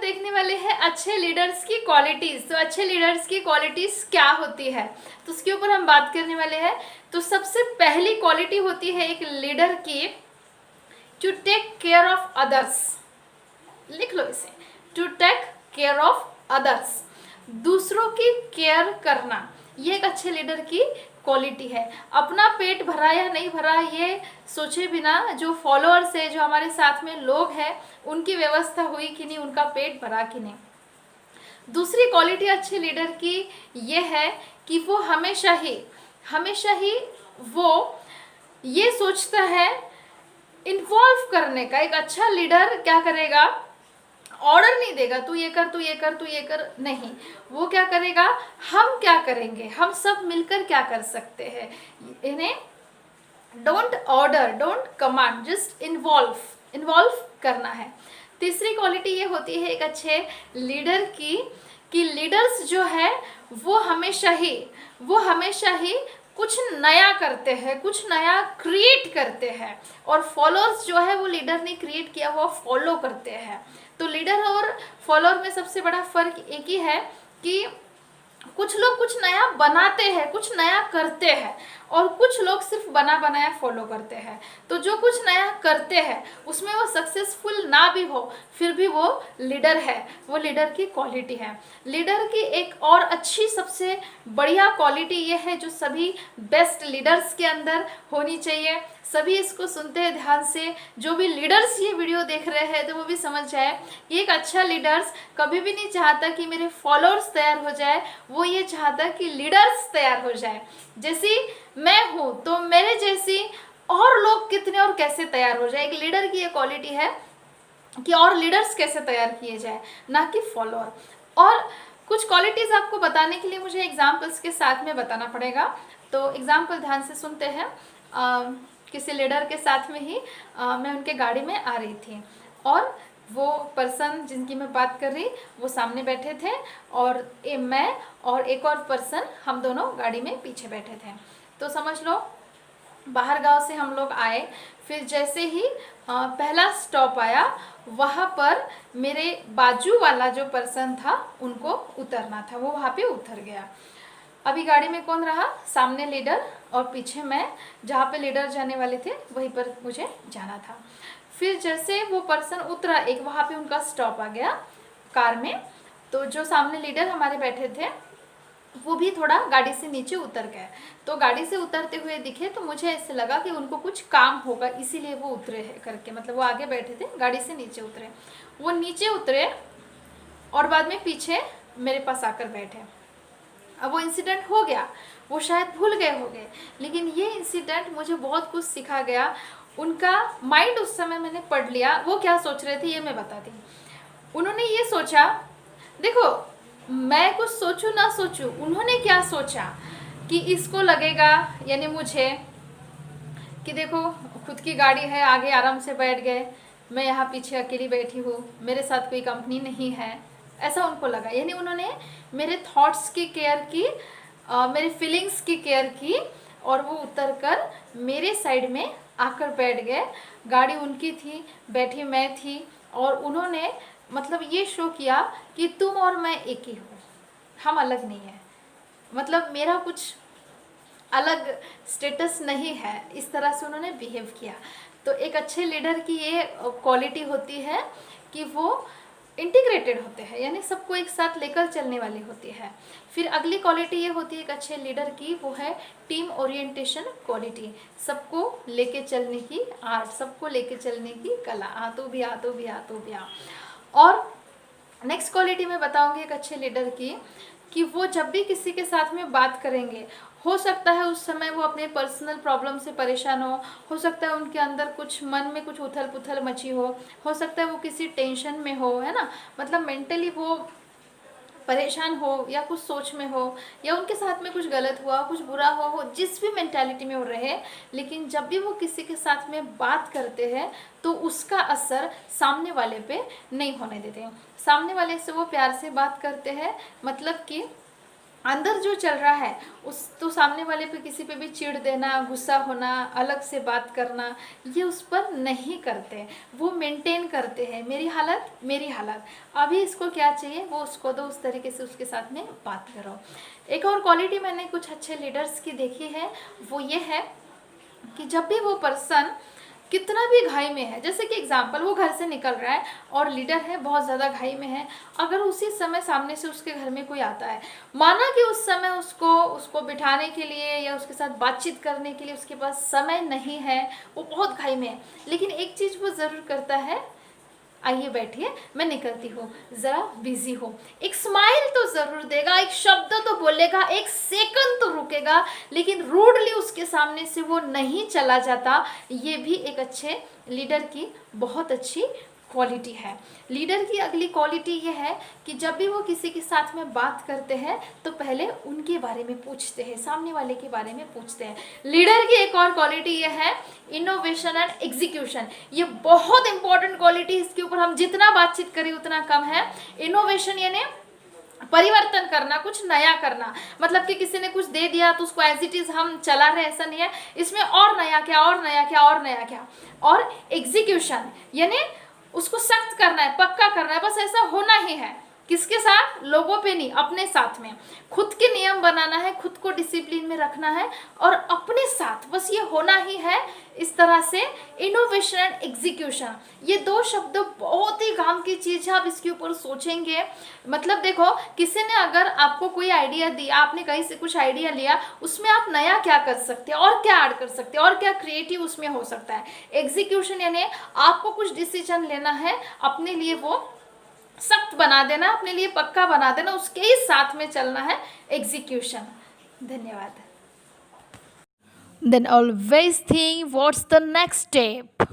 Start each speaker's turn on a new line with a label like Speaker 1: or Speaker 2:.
Speaker 1: देखने वाले हैं अच्छे लीडर्स की क्वालिटीज। तो अच्छे लीडर्स की क्वालिटीज क्या होती है, तो उसके ऊपर हम बात करने वाले हैं। तो सबसे पहली क्वालिटी होती है एक लीडर की, to take care of others. लिख लो इसे, to take care of others, दूसरों की केयर करना, ये एक अच्छे लीडर की क्वालिटी है। अपना पेट भरा या नहीं भरा ये सोचे बिना जो फॉलोअर्स है, जो हमारे साथ में लोग हैं, उनकी व्यवस्था हुई कि नहीं, उनका पेट भरा कि नहीं। दूसरी क्वालिटी अच्छे लीडर की ये है कि वो हमेशा ही वो ये सोचता है इन्वॉल्व करने का। एक अच्छा लीडर क्या करेगा, ऑर्डर नहीं देगा तू ये कर, तू ये कर, तू ये कर, नहीं। वो क्या करेगा, हम क्या करेंगे, हम सब मिलकर क्या कर सकते हैं। इन्हें don't order, don't command, just involve करना है। तीसरी क्वालिटी ये होती है एक अच्छे लीडर की, कि लीडर्स जो है वो हमेशा ही कुछ नया करते हैं, कुछ नया क्रिएट करते हैं, और फॉलोअर्स जो है वो लीडर ने क्रिएट किया हुआ फॉलो करते हैं। तो लीडर और फॉलोअर में सबसे बड़ा फर्क एक ही है कि कुछ लोग कुछ नया बनाते हैं, कुछ नया करते हैं, और कुछ लोग सिर्फ बना बनाया फॉलो करते हैं। तो जो कुछ नया करते हैं उसमें वो सक्सेसफुल ना भी हो, फिर भी वो लीडर है, वो लीडर की क्वालिटी है। लीडर की एक और अच्छी सबसे बढ़िया क्वालिटी ये है, जो सभी बेस्ट लीडर्स के अंदर होनी चाहिए। सभी इसको सुनते हैं ध्यान से, जो भी लीडर्स ये वीडियो देख रहे हैं तो वो भी समझ जाए कि एक अच्छा लीडर्स कभी भी नहीं चाहता कि मेरे फॉलोअर्स तैयार हो जाए, वो ये चाहता कि लीडर्स तैयार हो जाए। जैसी मैं हूँ तो मेरे जैसी और लोग कितने और कैसे तैयार हो जाए। एक लीडर की ये क्वालिटी है कि और लीडर्स कैसे तैयार किए जाए, ना कि फॉलोअर। और कुछ क्वालिटीज़ आपको बताने के लिए मुझे एग्जाम्पल्स के साथ में बताना पड़ेगा। तो एग्जाम्पल ध्यान से सुनते हैं। किसी लीडर के साथ में ही मैं उनके गाड़ी में आ रही थी, और वो पर्सन जिनकी मैं बात कर रही वो सामने बैठे थे, और मैं और एक और पर्सन, हम दोनों गाड़ी में पीछे बैठे थे। तो समझ लो बाहर गांव से हम लोग आए, फिर जैसे ही पहला स्टॉप आया, वहाँ पर मेरे बाजू वाला जो पर्सन था उनको उतरना था, वो वहाँ पे उतर गया। अभी गाड़ी में कौन रहा, सामने लीडर और पीछे मैं, जहाँ पे लीडर जाने वाले थे वहीं पर मुझे जाना था। फिर जैसे वो पर्सन उतरा, एक वहाँ पे उनका स्टॉप आ गया कार में, तो जो सामने लीडर हमारे बैठे थे वो भी थोड़ा गाड़ी से नीचे उतर गए। तो गाड़ी से उतरते हुए दिखे तो मुझे ऐसे लगा कि उनको कुछ काम होगा, इसीलिए वो उतरे हैं करके, मतलब वो आगे बैठे थे, गाड़ी से नीचे उतरे। वो नीचे उतरे और बाद में पीछे मेरे पास आकर बैठे। अब वो इंसिडेंट हो गया, वो शायद भूल गए होंगे, लेकिन ये इंसिडेंट मुझे बहुत कुछ सिखा गया। उनका माइंड उस समय मैंने पढ़ लिया, वो क्या सोच रहे थे ये मैं बताती हूँ। उन्होंने ये सोचा, देखो मैं कुछ सोचूं ना सोचूं, उन्होंने क्या सोचा कि इसको लगेगा, यानी मुझे, कि देखो खुद की गाड़ी है, आगे आराम से बैठ गए, मैं यहाँ पीछे अकेली बैठी हूँ, मेरे साथ कोई कंपनी नहीं है, ऐसा उनको लगा। यानी उन्होंने मेरे थॉट्स की केयर की, मेरे फीलिंग्स की केयर की, और वो उतर कर मेरे साइड में आकर बैठ गए। गाड़ी उनकी थी, बैठी मैं थी, और उन्होंने मतलब ये शो किया कि तुम और मैं एक ही हो, हम अलग नहीं हैं, मतलब मेरा कुछ अलग स्टेटस नहीं है, इस तरह से उन्होंने बिहेव किया। तो एक अच्छे लीडर की ये क्वालिटी होती है कि वो इंटीग्रेटेड होते हैं, यानी सबको एक साथ लेकर चलने वाली होती है। फिर अगली क्वालिटी ये होती है एक अच्छे लीडर की, वो है टीम ओरिएंटेशन क्वालिटी, सबको लेके चलने की आर्ट, सबको लेके चलने की कला, आ तो भी आ, तो भी आ, तो भी आ। और नेक्स्ट क्वालिटी मैं बताऊंगी एक अच्छे लीडर की, कि वो जब भी किसी के साथ में बात करेंगे, हो सकता है उस समय वो अपने पर्सनल प्रॉब्लम से परेशान हो सकता है उनके अंदर कुछ मन में कुछ उथल पुथल मची हो सकता है वो किसी टेंशन में हो, है ना, मतलब मेंटली वो परेशान हो, या कुछ सोच में हो, या उनके साथ में कुछ गलत हुआ, कुछ बुरा हो, जिस भी मेंटालिटी में वो रहे, लेकिन जब भी वो किसी के साथ में बात करते हैं तो उसका असर सामने वाले पे नहीं होने देते। सामने वाले से वो प्यार से बात करते हैं, मतलब कि अंदर जो चल रहा है उस तो सामने वाले पे किसी पे भी चिढ़ देना, गुस्सा होना, अलग से बात करना, ये उस पर नहीं करते। वो मेंटेन करते हैं मेरी हालत मेरी हालत, अभी इसको क्या चाहिए वो उसको दो, उस तरीके से उसके साथ में बात करो। एक और क्वालिटी मैंने कुछ अच्छे लीडर्स की देखी है, वो ये है कि जब भी वो पर्सन कितना भी घाई में है, जैसे कि एग्जाम्पल वो घर से निकल रहा है और लीडर है बहुत ज़्यादा घाई में है, अगर उसी समय सामने से उसके घर में कोई आता है, माना कि उस समय उसको उसको बिठाने के लिए या उसके साथ बातचीत करने के लिए उसके पास समय नहीं है, वो बहुत घाई में है, लेकिन एक चीज़ वो ज़रूर करता है, आइए बैठिए मैं निकलती हूँ, ज़रा बिजी हो, एक स्माइल तो ज़रूर देगा, एक शब्द तो बोलेगा, एक सेकंड तो रुकेगा, लेकिन रूडली उसके सामने से वो नहीं चला जाता। ये भी एक अच्छे लीडर की बहुत अच्छी क्वालिटी है। लीडर की अगली क्वालिटी ये है कि जब भी वो किसी के साथ में बात करते हैं तो पहले उनके बारे में पूछते हैं, सामने वाले के बारे में पूछते हैं। लीडर की एक और क्वालिटी ये है इनोवेशन एंड एग्जीक्यूशन, ये बहुत इंपॉर्टेंट क्वालिटी, इसके ऊपर हम जितना बातचीत करें उतना कम है। इनोवेशन यानी परिवर्तन करना, कुछ नया करना, मतलब कि किसी ने कुछ दे दिया तो उसको एज इट इज हम चला रहे, ऐसा नहीं है, इसमें और नया क्या और नया क्या और नया क्या। और एग्जीक्यूशन यानी उसको सख्त करना है, पक्का करना है, बस ऐसा होना ही है। किसके साथ? लोगों पे नहीं, अपने साथ में। खुद के नियम बनाना है, खुद को डिसिप्लिन में रखना है और अपने साथ बस ये होना ही है। इस तरह से इनोवेशन एंड एग्जीक्यूशन, ये दो शब्द बहुत ही काम की चीज़ है। आप इसके ऊपर सोचेंगे, मतलब देखो किसी ने अगर आपको कोई आइडिया दिया, आपने कहीं से कुछ आइडिया लिया, उसमें आप नया क्या कर सकते हैं और क्या ऐड कर सकते हैं और क्या क्रिएटिव उसमें हो सकता है। एग्जीक्यूशन यानी आपको कुछ डिसीजन लेना है, अपने लिए वो सख्त बना देना, अपने लिए पक्का बना देना, उसके ही साथ में चलना है एग्जीक्यूशन। धन्यवाद। Then always think what's the next step.